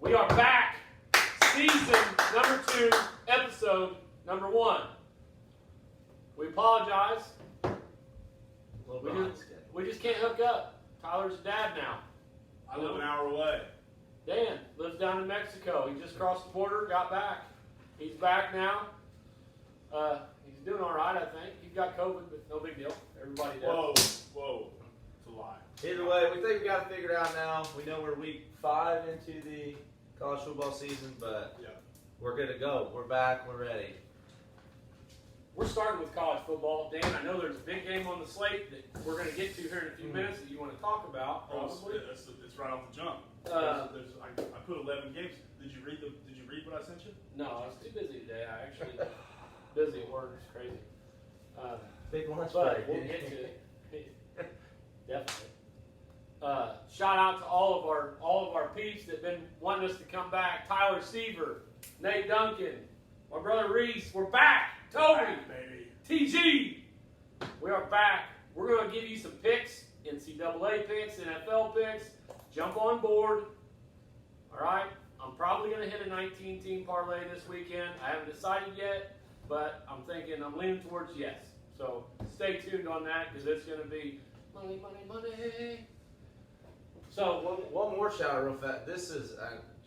We are back. Season number 2, episode number 1. We apologize. We just can't hook up. Tyler's dad now. I live an hour away. Dan lives down in Mexico. He just crossed the border, got back. He's back now. He's doing all right, I think. He's got COVID, but no big deal. Everybody does. Whoa. It's a lie. Either way, we think we got it figured out now. We know we're week 5 into the college football season, but we're good to go. We're back. We're ready. We're starting with college football. Dan, I know there's a big game on the slate that we're going to get to here in a few minutes that you want to talk about, probably. It's right off the jump. I put 11 games. Did you read what I sent you? No, I was too busy today. I actually busy at work. It's crazy. Big lunch But break. we'll get to it. Definitely. Shout out to all of our peeps that have been wanting us to come back. Tyler Seaver, Nate Duncan, my brother Reese. We're back. Toby, Baby. TG. We are back. We're going to give you some picks, NCAA picks, NFL picks. Jump on board. All right. I'm probably going to hit a 19-team parlay this weekend. I haven't decided yet, but I'm leaning towards yes. So stay tuned on that because it's going to be money, money, money. So One more shout out real fast. This is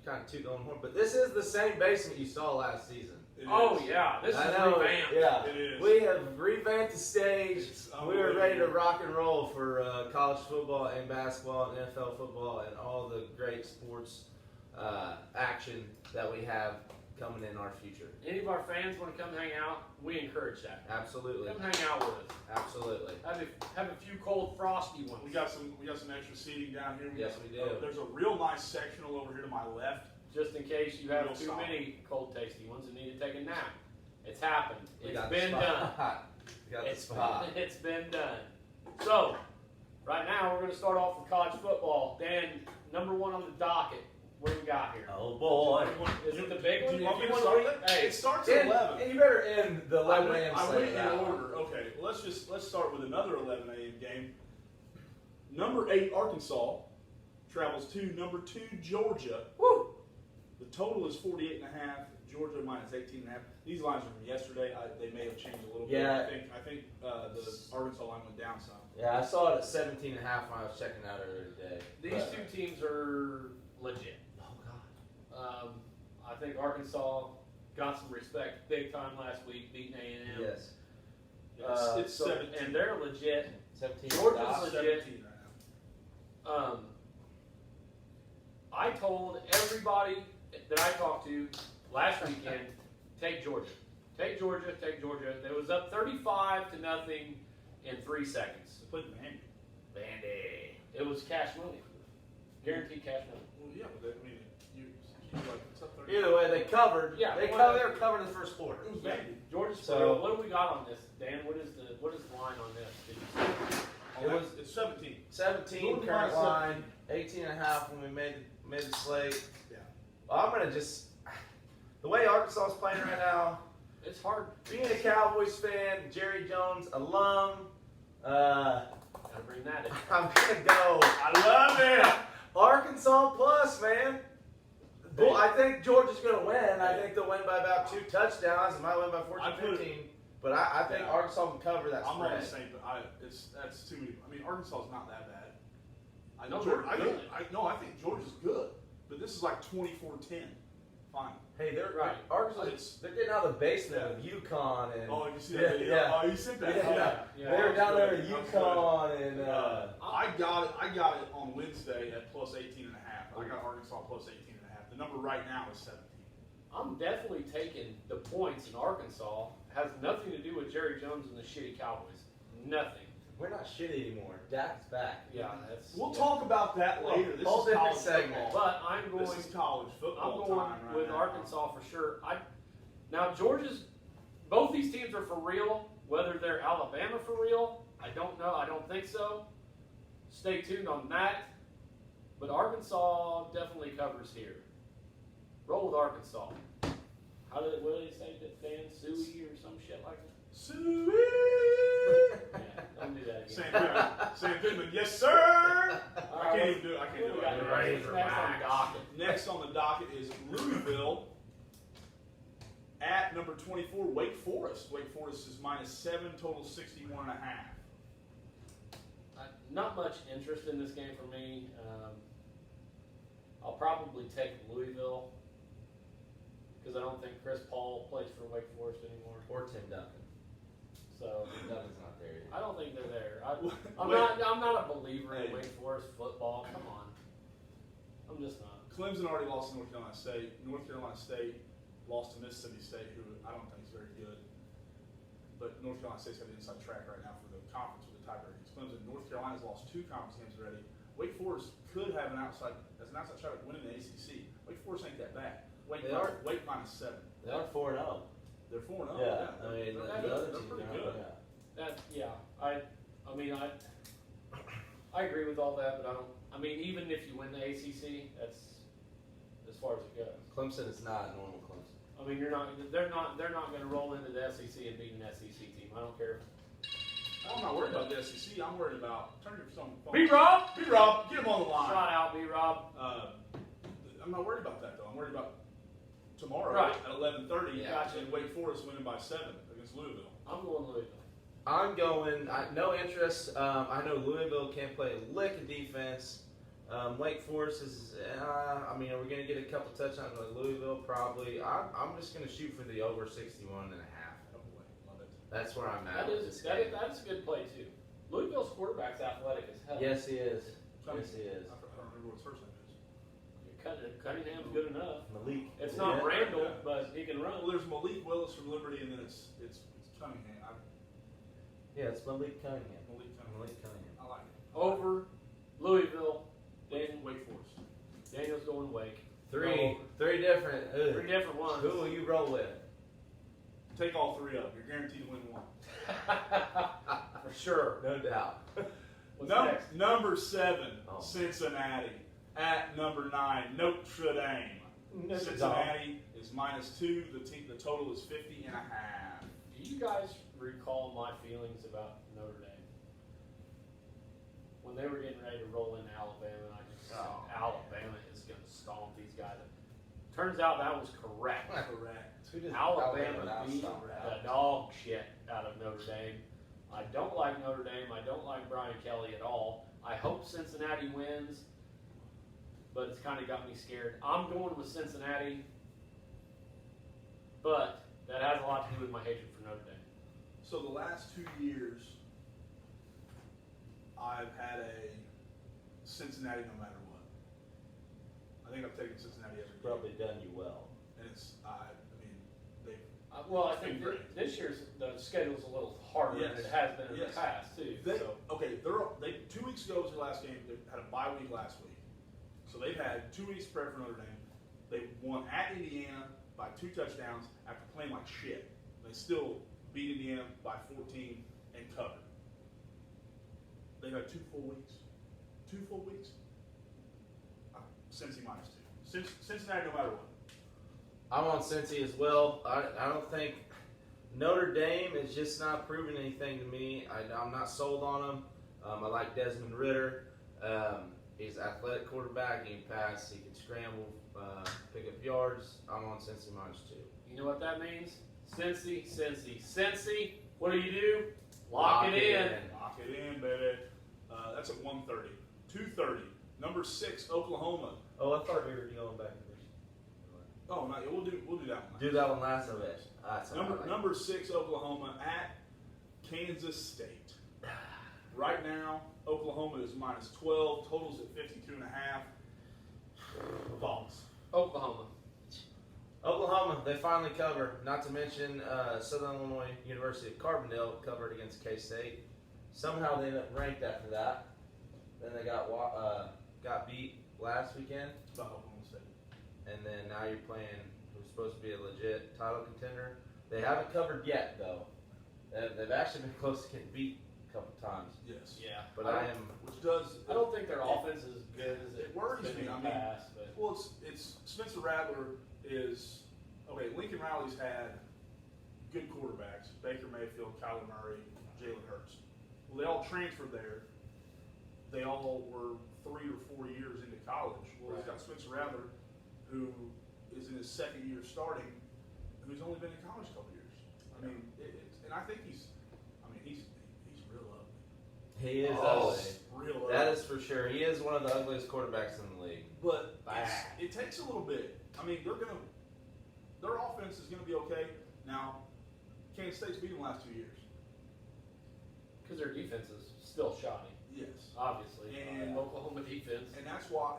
kind of too going horn, but this is the same basement you saw last season. Yeah, this is revamped. Yeah, It is. we have revamped the stage. We are ready to rock and roll for college football and basketball and NFL football and all the great sports action that we have coming in our future. Any of our fans want to come hang out? We encourage that. Absolutely. Come hang out with us. Absolutely. Have a few cold frosty ones. We got some extra seating down here. Yes, we do. There's a real nice sectional over here to my left. Just in case you have Real too solid. many cold tasty ones and need to take a nap. It's happened. We It's got the been done. spot. We got the spot. It's been done. So, right now we're going to start off with college football. Dan, number 1 on the docket. What do we got here? Oh boy. Is it the big one? Do you want me If to wanna start read- it? Hey, It starts at 11. And you better end the 11 I a.m. went slate in now. order. Okay, well, let's start with another 11 a.m. game. Number 8 Arkansas travels to number 2 Georgia. Woo! The total is 48.5. Georgia minus 18.5. These lines are from yesterday. They may have changed a little bit. Yeah. I think the Arkansas line went down some. Yeah, I saw it at 17 and a half when I was checking out earlier today. These two teams are legit. Oh, God. I think Arkansas got some respect big time last week, beating A&M. Yes. It's 17. And they're legit. 17. Georgia's Stop. legit. 17 right now. I told everybody that I talked to last weekend, take Georgia. Take Georgia, take Georgia. It was up 35-0 in 3 seconds. They played Vandy. Vandy. It was cash money. Guaranteed cash money. Well, yeah, but you like, it's up 30. Either way, they covered. Yeah, they well, were covering the first quarter. It was Yeah. Vandy. Georgia's So- for real. What do we got on this, Dan? What is the line on this? Did you see? It's 17. 17 Georgia current minus line, 18 and a half when we made the slate. Yeah. Well, I'm going to the way Arkansas is playing right now, It's hard. being a Cowboys fan, Jerry Jones alum, Gotta bring that in. I'm going to go I love it. Arkansas plus, man. Well, I think Georgia's going to win. I think they'll win by about 2 touchdowns. They might win by 14, 15. But I think Arkansas can cover that I'm spread. on the same, but that's too many. I mean, Arkansas is not that bad. I No, know. they're good. I think Georgia's good, but this is like 24-10. Fine. Hey, they're Right. Arkansas. They're getting out of the basement of UConn and Oh, you see that video? yeah. Oh, you sent that. Yeah. They were down there at UConn and I got it on Wednesday at plus 18.5. I got Arkansas plus 18.5. The number right now is 17. I'm definitely taking the points in Arkansas. Has nothing to do with Jerry Jones and the shitty Cowboys. Nothing. we're not shitty anymore. Dak's back. Yeah, that's. We'll talk about that later. This whole is different college segment. football. But I'm going. This is college football I'm going time right with now. Arkansas for sure. Now Georgia's. Both these teams are for real. Whether they're Alabama for real, I don't know. I don't think so. Stay tuned on that. But Arkansas definitely covers here. Roll with Arkansas. What do they say, Dan? Suey or some shit like that? Sweet. Yeah. Don't do that Sam again. Pittman. Sam Pittman. Yes, sir. All I right, can't even do it. I can't what do we got it. Ready next? for Next on Max. the docket. Next on the docket is Louisville at number 24, Wake Forest. Wake Forest is -7, total 61.5. Not much interest in this game for me. I'll probably take Louisville because I don't think Chris Paul plays for Wake Forest anymore. Or Tim Duncan. So Tim Duncan's not there yet. I don't think they're there. I'm Wait. not a believer in Hey. Wake Forest football. Come on, I'm just not. Clemson already lost to North Carolina State. North Carolina State lost to Mississippi State, who I don't think is very good. But North Carolina State's got the inside track right now for the conference with the tiebreakers. Clemson, North Carolina's lost 2 conference games already. Wake Forest could have an outside shot at winning the ACC. Wake Forest ain't that bad. Wake -7. They are 4-0. They're 4-0. Yeah, I mean, they're, the other they're teams pretty are good. not, I mean, I agree with all that, but I mean, even if you win the ACC, that's as far as it goes. Clemson is not a normal Clemson. I mean, they're not going to roll into the SEC and beat an SEC team. I don't care. I'm not worried about the SEC. I'm worried about turn your phone. B-Rob, B-Rob, get him on the line. shout out B-Rob. I'm not worried about that though. I'm worried about tomorrow Right. at 11:30. Yeah. Gotcha. And Wake Forest winning by 7 against Louisville. I'm going Louisville. I'm going, no interest. I know Louisville can't play a lick of defense. Wake Forest is, I mean, are we going to get a couple touchdowns like Louisville? Probably. I'm just going to shoot for the over 61.5. Oh boy, love it. That's where I'm at That with is this game. a good play too. Louisville's quarterback's athletic as hell. Yes, he is. Yes, he is. I don't remember what his first name is. Cunningham's good enough. Malik. It's not Yeah. Randall, Yeah. but he can run. Well, there's Malik Willis from Liberty, and then it's Cunningham. Yeah, it's Malik Cunningham. Malik Cunningham. Malik Cunningham. I like it. Over Louisville. Wake Forest. Daniel's going Wake. Three different. Three different ones. Who will you roll with? Take all 3 up. You're guaranteed to win one. For sure. No doubt. What's next? Number 7, Oh. Cincinnati. At number 9, Notre Dame. Cincinnati is -2. The total is 50.5. Do you guys recall my feelings about Notre Dame? When they were getting ready to roll into Alabama, I just said, Alabama is going to stomp these guys. Turns out that was correct. Correct. Who does Alabama now beat stop the out? dog shit out of Notre Dame. I don't like Notre Dame. I don't like Brian Kelly at all. I hope Cincinnati wins, but it's kind of got me scared. I'm going with Cincinnati, but that has a lot to do with my hatred for Notre Dame. So the last 2 years, I've had a Cincinnati no matter what. I think I've taken Cincinnati every game. Probably done you well. And it's, I mean, they. Well, I It's been think great. this year's the schedule's a little harder Yes. than it has been in Yes. the past too. They, So okay, they 2 weeks ago was their last game. They had a bye week last week, so they've had 2 weeks to prep for Notre Dame. They won at Indiana by 2 touchdowns after playing like shit. They still beat Indiana by 14 and covered. They've had 2 full weeks. 2 full weeks. Cincy -2. Cincinnati, no matter what. I'm on Cincy as well. I don't think Notre Dame is just not proving anything to me. I'm not sold on them. I like Desmond Ritter. He's an athletic quarterback. He can pass. He can scramble, pick up yards. I'm on Cincy -2. you know what that means? Cincy. What do? Lock it in. Lock it in, baby. That's at 1:30. 2:30. Number 6, Oklahoma. Oh, I thought we were going back to this. Oh, no, we'll do that one. Do that one last of it. That's what I like. Number 6, Oklahoma at Kansas State. Right now, Oklahoma is -12. Totals at 52.5. Thoughts? Oklahoma, they finally cover. Not to mention Southern Illinois University of Carbondale covered against K-State. Somehow they ended up ranked after that. Then they got beat last weekend, About Oklahoma State. and then now you're playing who's supposed to be a legit title contender. They haven't covered yet, though. They've actually been close to getting beat a couple times. Yes. Yeah. But I am. Which does. I don't think their offense is as good as It worries been me. in the I mean, past, but Well, it's Spencer Rattler is okay. Lincoln Riley's had good quarterbacks: Baker Mayfield, Kyler Murray, Jalen Hurts. Well, they all transferred there. They all were 3 or 4 years into college. Well, he's got Spencer Rattler, who is in his second year starting, who's only been in college a couple years. I mean, and I think he's real ugly. He is Oh, ugly. real ugly. That is for sure. He is one of the ugliest quarterbacks in the league. But Bad. it takes a little bit. I mean, their offense is gonna be okay. Now, Kansas State's beat them the last 2 years. Because their defense is still shoddy, Yes. obviously. And- Oklahoma defense. And that's why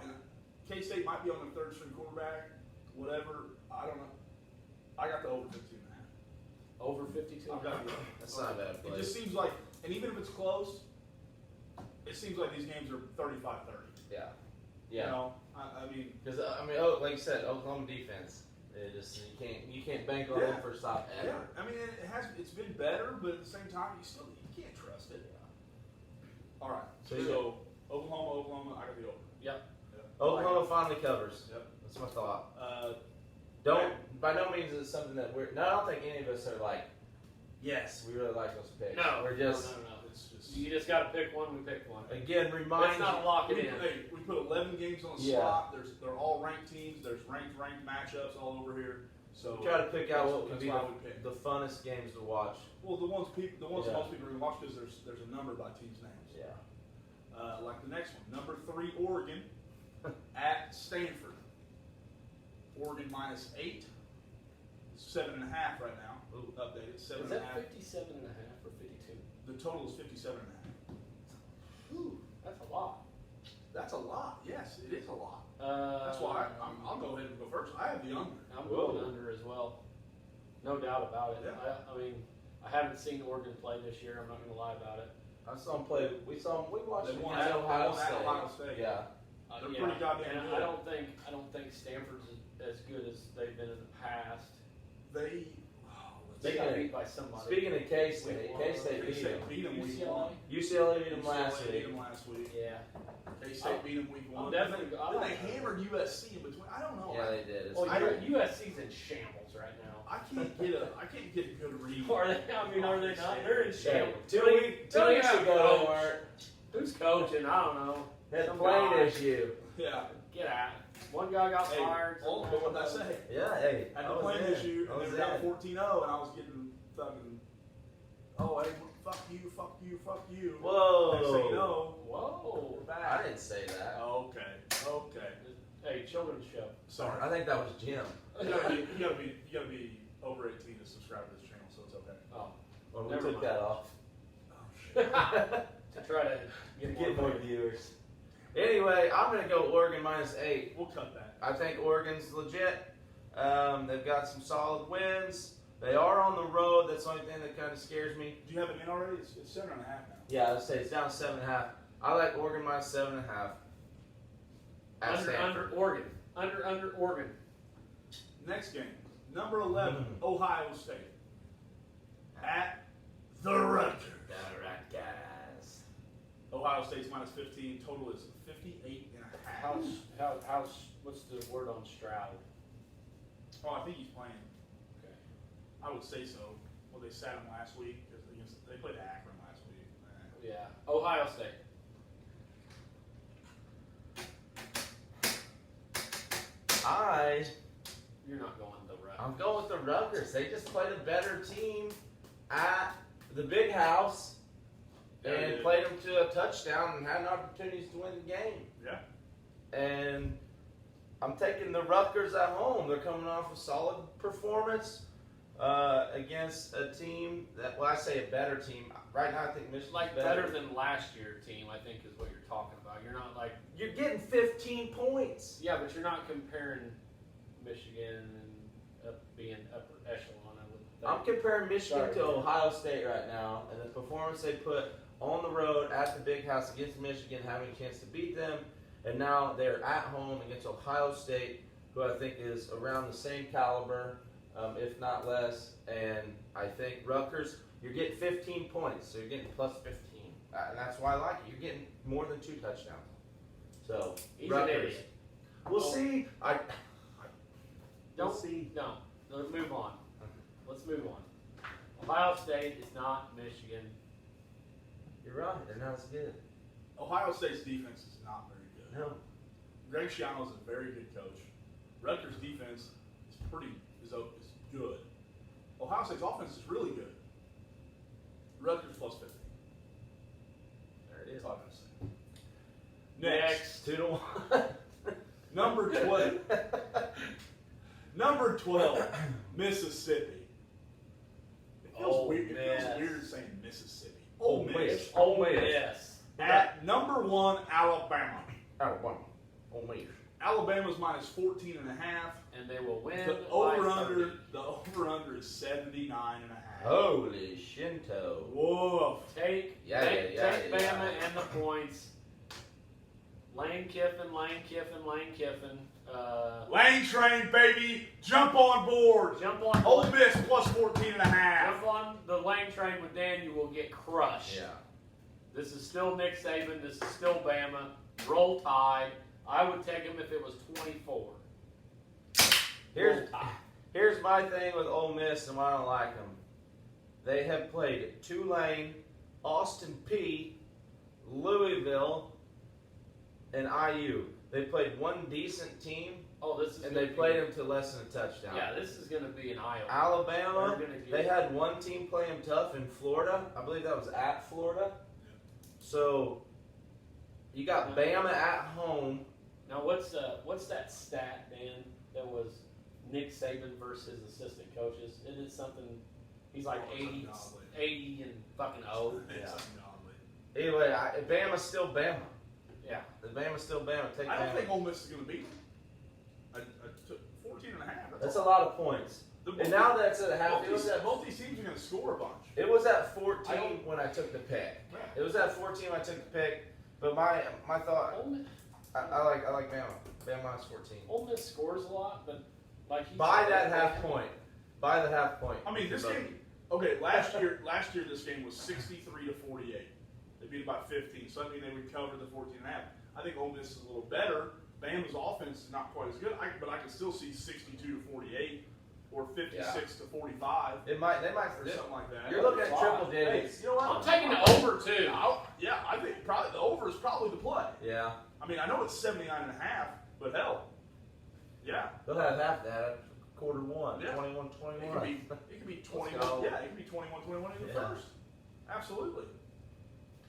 K-State might be on the third string quarterback, whatever. I don't know. I got the over 15.5. Over 52. I've got the over. That's not a bad It play. just seems like, and even if it's close, it seems like these games are 35-30. Yeah. You Yeah. know, I mean, Because like you said, Oklahoma defense. You can't bank on Yeah. them for a stop ever. yeah. I mean, it's been better, but at the same time, you can't trust it. All right. So So Oklahoma, I got the over. Yep. Oklahoma finally covers. Yep. That's my thought. Right. By no means is it something that we're. No, I don't think any of us are like, yes, we really like those picks. No, we're just no. It's just You just got to pick one. We picked one. again Let's remind not lock it we, in. hey, we put 11 games on the Yeah. slot. They're all ranked teams. There's ranked matchups all over here. So try to pick out what would that's be why we picked. the funnest games to watch. Well, the ones Yeah. that most people are going to watch because there's a number by teams' names. Yeah. Like the next one, number 3 Oregon at Stanford. Oregon -8. It's 7.5 right now. Ooh. Updated Is 7.5. that 57.5 or 52? The total is 57.5. Ooh, that's a lot. That's a lot. Yes, it is a lot. That's That's why I'll go ahead and go first. I have the under. I'm Whoa. going under as well. No doubt about it. Yeah. I mean, I haven't seen Oregon play this year. I'm not going to lie about it. I saw him play. We watched They him won at at Ohio Ohio State. State. Yeah. They're pretty goddamn and good. I don't think Stanford's as good as they've been in the past. They They got Speaking beat by somebody. Speaking of K-State, Week K-State beat them. beat them week UCLA? 1. UCLA beat them last UCLA beat week. them last week. Yeah. K-State beat them week 1. I'm definitely. I Then like they hammered USC in between. I don't know. Yeah, they did. It's Well, I don't- USC's in shambles right now. I can't get a good read. Are they? I mean, are they not? They're in shambles. Two weeks Tell me ago, how they coach. weren't. Who's coaching? I don't know. Had Some plane guy. issue. Yeah. Get out. One guy got Hey, fired. oh, but what did I say? Yeah, hey. Had I the was plane in. issue, I and they was were down in. 14-0, and I was getting fucking. Oh, hey, fuck you, fuck you, fuck you. Whoa. Next thing you know, Whoa. we're I back. didn't say that. Okay. Hey, children's show. Sorry. I think that was Jim. You gotta be over 18 to subscribe to this channel, so it's okay. Oh. When we Never took mind. that off. Oh shit. To try to Get more viewers. Anyway, I'm going to go Oregon -8. We'll cut that. I think Oregon's legit. They've got some solid wins. They are on the road. That's the only thing that kind of scares me. Do you have it in already? It's 7.5 now. Yeah, I'd say it's down 7.5. I like Oregon -7.5. At Stanford. under Oregon. Under Oregon. Next game, number 11, Mm-hmm. Ohio State at the Rutgers. All right, guys. Ohio State's -15. Total is 58.5. How's what's the word on Stroud? Oh, I think he's playing. Okay. I would say so. Well, they sat him last week because they played Akron last week. Yeah. Ohio State. You're not going the route. I'm going with the Rutgers. They just played a better team at the big house and played them to a touchdown and had opportunities to win the game. Yeah. And I'm taking the Rutgers at home. They're coming off a solid performance against a team that, well, I say a better team. Right now, I think Michigan's Like better than last year's team, I think is what you're talking about. You're not like You're getting 15 points. yeah, but you're not comparing Michigan and being upper echelon. I would think. I'm comparing Michigan Sorry. to Ohio State right now, and the performance they put on the road at the big house against Michigan, having a chance to beat them, and now they're at home against Ohio State, who I think is around the same caliber, if not less. And I think Rutgers, you're getting 15 points, so you're getting plus 15, and that's why I like it. You're getting more than 2 touchdowns. So He's an Rutgers. idiot. We'll see. Don't We'll see. No, let's move on. Let's move on. Ohio State is not Michigan. You're right. They're not as good. Ohio State's defense is not very good. No. Greg Schiano's a very good coach. Rutgers' defense is good. Ohio State's offense is really good. Rutgers plus 50. There it is. That's all I'm gonna say. Next, 2-1. number 12. Number 12, Mississippi. It feels weird saying Mississippi. Ole Miss. Ole Miss. At number 1, Alabama. Alabama. Ole Miss. Alabama's minus 14.5. And they will win. The over-under is 79.5. Holy Shinto. Whoa. Take Yeah. Bama and the points. Lane Kiffin. Lane train, baby. Jump on board. Jump on. Ole Miss plus 14.5. Jump on the Lane train with Dan. You will get crushed. Yeah. This is still Nick Saban. This is still Bama. Roll Tide. I would take him if it was 24. Here's my thing with Ole Miss and why I don't like them. They have played Tulane, Austin Peay, Louisville, and IU. They played one decent team, and they played them to less than a touchdown. Yeah, this is going to be an eye-opener. Alabama, they had one team play them tough in Florida. I believe that was at Florida. So you got Bama at home. Now, what's that stat, Dan, that was Nick Saban versus his assistant coaches? Isn't it something, he's like 80 and fucking old? Yeah. Anyway, Bama's still Bama. Yeah. Bama's still Bama. Take I Bama. don't think Ole Miss is going to beat them. 14.5. That's a lot of points. And now that's at a half. Both these teams are going to score a bunch. It was at 14 when I took the pick. Yeah. It was at 14 when I took the pick. But my thought, I like Bama. Bama minus 14. Ole Miss scores a lot, but like By that half point. By the half point. I mean, this game. Okay, last year this game was 63-48. They beat it by 15, so I mean they recovered the 14.5. I think Ole Miss is a little better. Bama's offense is not quite as good, but I can still see 62-48 or 56-45. They might or something like that. You're looking at triple digits. You know what? I'm taking the over too. I think probably the over is probably the play. Yeah. I mean, I know it's 79.5, but hell, yeah. They'll have half that. Quarter one. Yeah. 21-21. It could be 21. go. Yeah, it could be 21-21 in the Yeah. first. Absolutely.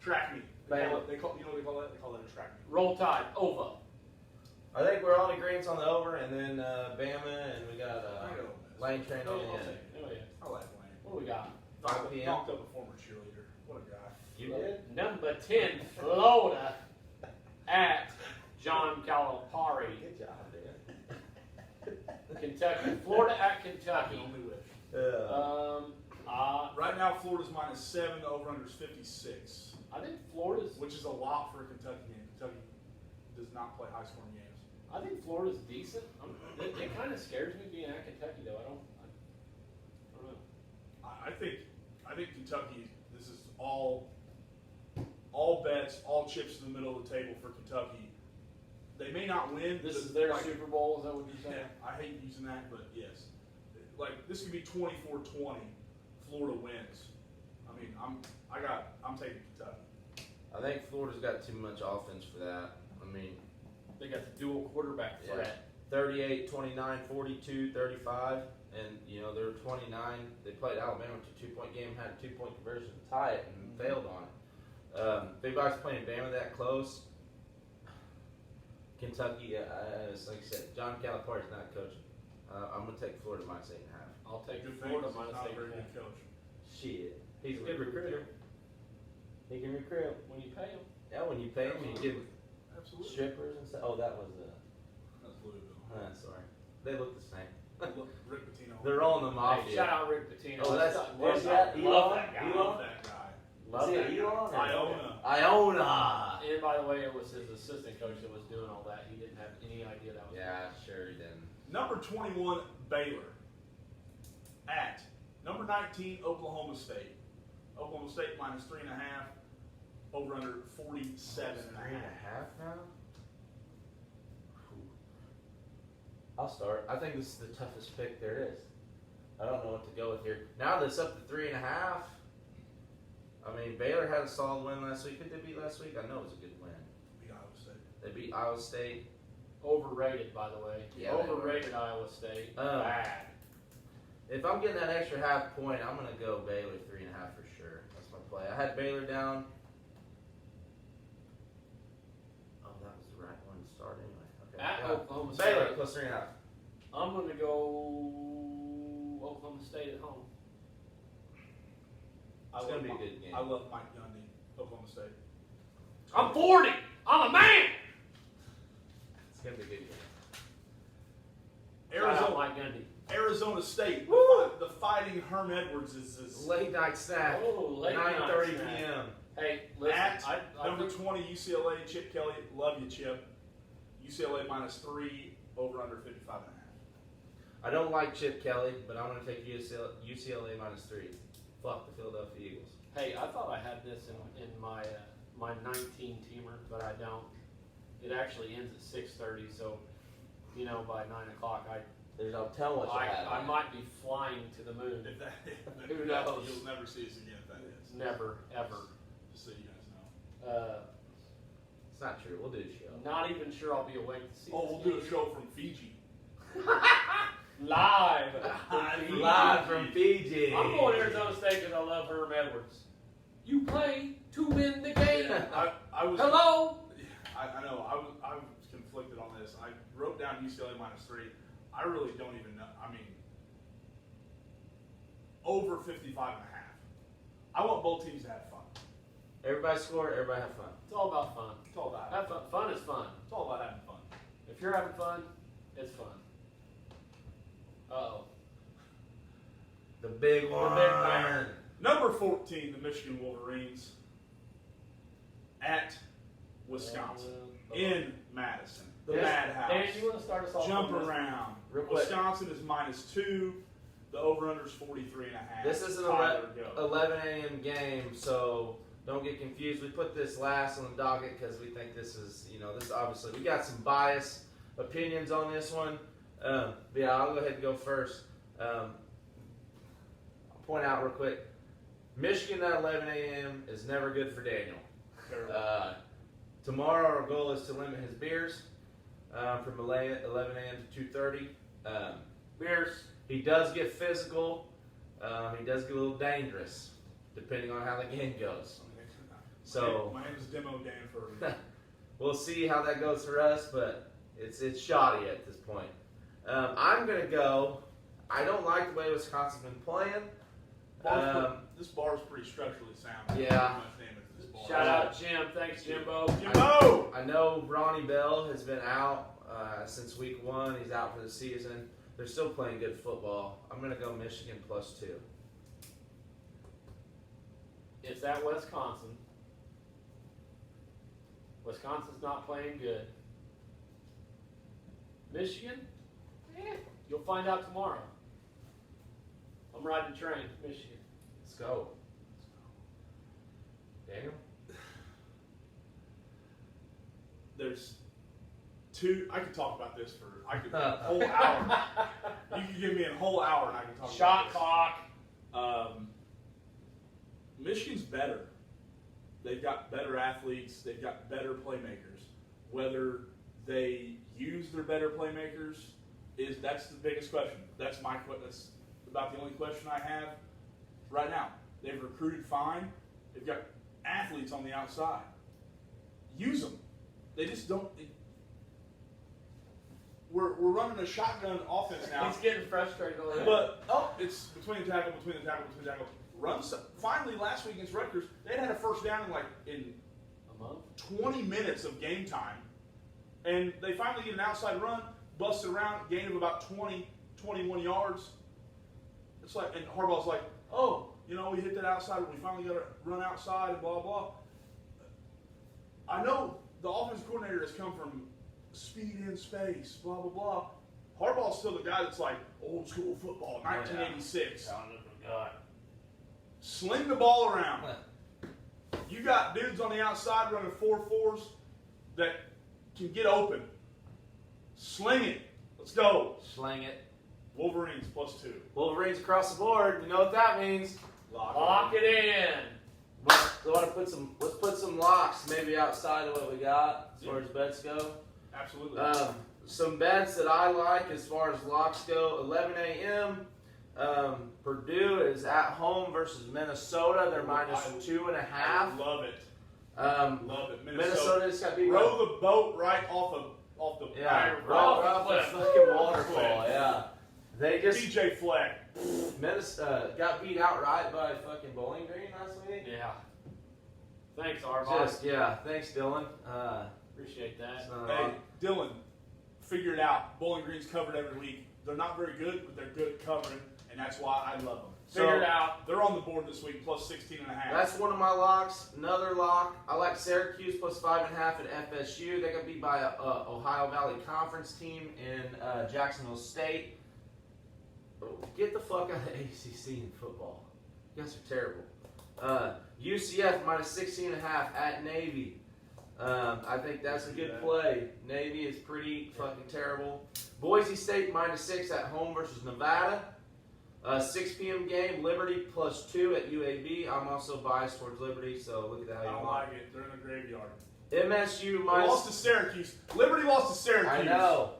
Track meet. They call that a track meet. Roll Tide over. I think we're all in agreement on the over, and then Bama, and we got I go Lane Train on Oh, the yeah. end. Oh, yeah. I like Lane. What do we got? 5 p.m. Knocked up a former cheerleader. What a guy. You did? Number 10, Florida at John Calipari. Good job, Dan. Kentucky. Florida at Kentucky. Only wish. Right Right now, Florida's minus 7. The over-under is 56, I think Florida's. which is a lot for a Kentucky game. Kentucky does not play high-scoring games. I think Florida's decent. It kind of scares me being at Kentucky, though. I don't know. I think Kentucky. This is all bets, all chips in the middle of the table for Kentucky. They may not win. This but is their like, Super Bowl. Is that what you're saying? Yeah, I hate using that, but yes. Like this could be 24-20. Florida wins. I mean, I'm taking Kentucky. I think Florida's got too much offense for that. I mean, They got the dual quarterback Yeah. threat. 38, 29, 42, 35, and they're 29. They played Alabama to a 2-point game, had a 2-point conversion to tie it, and failed on it. Big Box playing Bama that close. Kentucky, like I said, John Calipari's not coaching. I'm gonna take Florida minus 8.5. I'll take Good Florida thing, 'cause he's minus not a 8. very good coach. Shit, he's a good recruiter. He can recruit. When you pay them. Yeah, when you pay him, you give Absolutely. strippers and stuff. Oh, that was That's Louisville. sorry. They look the same. Look, Rick Pitino. They're all in the Hey, mafia. shout out Rick Pitino. Oh, that's- love where's that. that? Love Elon? that guy. I love that guy. Love Is that it guy. Elon or- Iona. Iona. And by the way, it was his assistant coach that was doing all that. He didn't have any idea that was. Yeah, sure he didn't. Number 21, Baylor. At number 19, Oklahoma State. Oklahoma State minus 3.5. Over under 47.5. 3.5 now? Whew. I'll start. I think this is the toughest pick there is. I don't know what to go with here. Now that it's up to 3.5, I mean, Baylor had a solid win last week. Who did they beat last week? I know it was a good win. Beat Iowa State. They beat Iowa State. Overrated, by the way. Yeah, Overrated Iowa State. Bad. If I'm getting that extra half point, I'm going to go Baylor 3.5 for sure. That's my play. I had Baylor down. Oh, that was the right one to start anyway. Okay. At Yeah. Oklahoma Baylor State. plus 3.5. I'm going to go Oklahoma State at home. It's going to be a good game. I love Mike Gundy, Oklahoma State. I'm 40. I'm a man. It's going to be a good game. Shout out Mike Gundy. Arizona State. The Fighting Herm Edwards is Late night snack. Oh, late 9:30 night p.m. Hey, listen. at I number think 20 UCLA. Chip Kelly, love you, Chip. UCLA -3 over under 55.5. I don't like Chip Kelly, but I'm going to take UCLA -3. Fuck the Philadelphia Eagles. Hey, I thought I had this in my my 19-teamer, but I don't. It actually ends at 6:30, so by 9 o'clock There's no telling what you have. I might be flying to the moon. If that, Who knows? You'll never see us again if that is. Never, ever. Just so you guys know. It's not true. We'll do a show. Not even sure I'll be awake to see. Oh, we'll this do a game. show from Fiji. Live. Live from Fiji. I'm going Arizona State because I love Herm Edwards. You play to win the game. I was. Hello. I know. I was conflicted on this. I wrote down UCLA -3. I really don't even know. I mean, over 55.5. I want both teams to have fun. Everybody score. Everybody have fun. It's all about fun. It's all about Have fun. Fun is fun. It's all about having fun. If you're having fun, it's fun. Uh-oh. The big one. man. Number 14, the Michigan Wolverines at Wisconsin in Madison. The Madhouse. Dan, you want to start us off? Jump on this? around. Real quick. Wisconsin is -2. The over/under is 43.5. This is an Tyler, go. 11 a.m. game, so don't get confused. We put this last on the docket because we think this is, this obviously, we got some biased opinions on this one. But yeah, I'll go ahead and go first. I'll point out real quick, Michigan at 11 a.m. is never good for Daniel. Tomorrow our goal is to limit his beers from 11 a.m. to 2:30. Beers. He does get physical. He does get a little dangerous, depending on how the game goes. So my name is Demo Dan for. we'll see how that goes for us, but it's shoddy at this point. I'm gonna go. I don't like the way Wisconsin's been playing. This bar is pretty structurally sound. Yeah. Shout out Jim. Thanks, Jimbo. Jimbo! I know Ronnie Bell has been out since week 1. He's out for the season. They're still playing good football. I'm going to go Michigan +2. It's at Wisconsin. Wisconsin's not playing good. Michigan? You'll find out tomorrow. I'm riding the train, Michigan. Let's go. Daniel? There's two. I could talk about this for a whole hour. You can give me a whole hour and I can talk Shot about clock. Michigan's better. They've got better athletes. They've got better playmakers. Whether they use their better playmakers that's the biggest question. That's about the only question I have right now. They've recruited fine. They've got athletes on the outside. Use them. They just don't. We're running a shotgun offense now. He's getting frustrated already. But it's between the tackle. Finally, last week against Rutgers, they had a first down in a month? 20 minutes of game time, and they finally get an outside run, busted around, gain of about 21 yards. It's like, and Harbaugh's like, we hit that outside, and we finally got to run outside, and blah blah. I know the offensive coordinator has come from speed in space, blah blah blah. Harbaugh's still the guy that's like old school football, 1986. Sling the ball around. You got dudes on the outside running 4.4s that can get open. Sling it. Let's go. Slang it. Wolverines +2. Wolverines across the board. You know what that means. Lock it in. But let's put some locks maybe outside of what we got as far as bets go. Absolutely. Some bets that I like as far as locks go. 11 a.m. Purdue is at home versus Minnesota. They're -2.5. I love it. Love it. Minnesota just got beat. Row the boat right off the Yeah, right right off the fucking waterfall. Yeah, they just DJ Fleck. Minnesota got beat outright by fucking Bowling Green last week. Yeah. Thanks, Arvon. Thanks, Dylan. Appreciate that. Hey, Dylan, figure it out. Bowling Green's covered every week. They're not very good, but they're good at covering, and that's why I love them. Figure it out. They're on the board this week, plus 16.5. That's one of my locks. Another lock. I like Syracuse plus 5.5 at FSU. They got beat by a Ohio Valley Conference team in Jacksonville State. Get the fuck out of the ACC in football. You guys are terrible. UCF -16.5 at Navy. I think that's a good play. Navy is pretty fucking terrible. Boise State -6 at home versus Nevada. 6 p.m. game, Liberty +2 at UAB. I'm also biased towards Liberty, so look at that. I don't like it. They're in the graveyard. MSU They minus. lost to Syracuse. Liberty lost to Syracuse. I know,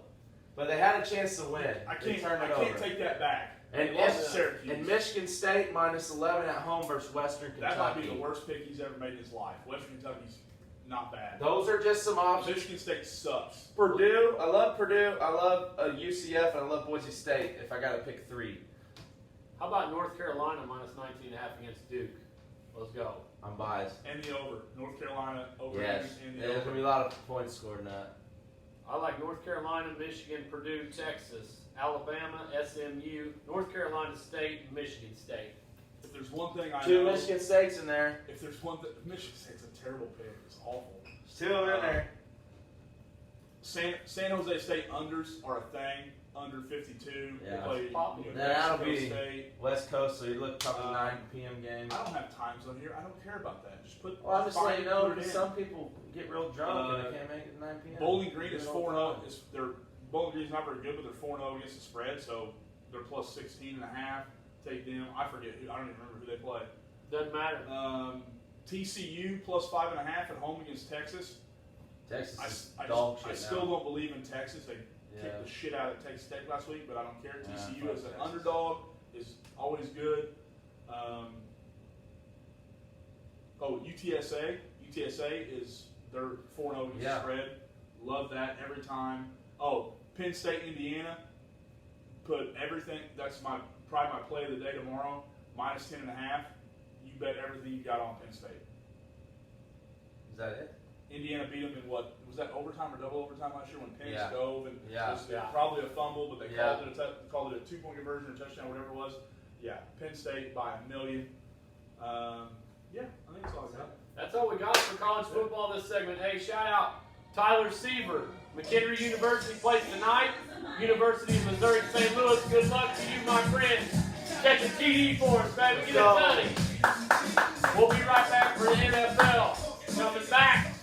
but they had a chance to win. I They can't turned it take over. that back. And They lost to Syracuse. And Michigan State -11 at home versus Western Kentucky. That might be the worst pick he's ever made in his life. Western Kentucky's not bad. Those are just some options. Michigan State sucks. Purdue, I love Purdue. I love UCF, and I love Boise State. If I got to pick 3, How about North Carolina -19.5 against Duke? Let's go. I'm biased. And the over. North Carolina over Yes, and the there's over. gonna be a lot of points scored in that. I like North Carolina, Michigan, Purdue, Texas, Alabama, SMU, North Carolina State, Michigan State. If there's one thing I 2 know, Michigan States in there. if there's one thing, Michigan State's a terrible pick. It's awful. 2 in there. San Jose State unders are a thing. Under 52. Yeah. They play Popular. That'll Mexico be State. West Coast, so you look probably 9 p.m. game. I don't have times on here. I don't care about that. Just put. Well, I'm just letting you know put it because in. some people get real drunk and they can't make it at 9 p.m. Bowling Green is Do it all 4-0. the time. Their Bowling Green's not very good, but they're 4-0 against the spread, so they're plus 16.5. Take them. I forget who. I don't even remember who they play. Doesn't matter. TCU plus 5.5 at home against Texas. Texas I is dog shit still now. don't believe in Texas. They kicked the shit out of Texas Tech last week, but I don't care. Yeah, TCU fuck as an Texas. underdog is always good. UTSA. UTSA is they're 4-0 against the spread. Love that every time. Oh, Penn State, Indiana. Put everything. That's probably my play of the day tomorrow. -10.5. You bet everything you got on Penn State. Is that it? Indiana beat them in what was that overtime or double overtime last year when Penn Yeah. dove and Yeah. it was probably a fumble, but they Yeah. called it a 2-point conversion or touchdown, whatever it was. Yeah, Penn State by 1,000,000. Yeah, I think that's all I got. That's all we got for college football this segment. Hey, shout out Tyler Seaver. McHenry University plays tonight. University of Missouri St. Louis. Good luck to you, my friend. Catch a TD for us, baby. Get a tutty. We'll be right back for the NFL. Coming back.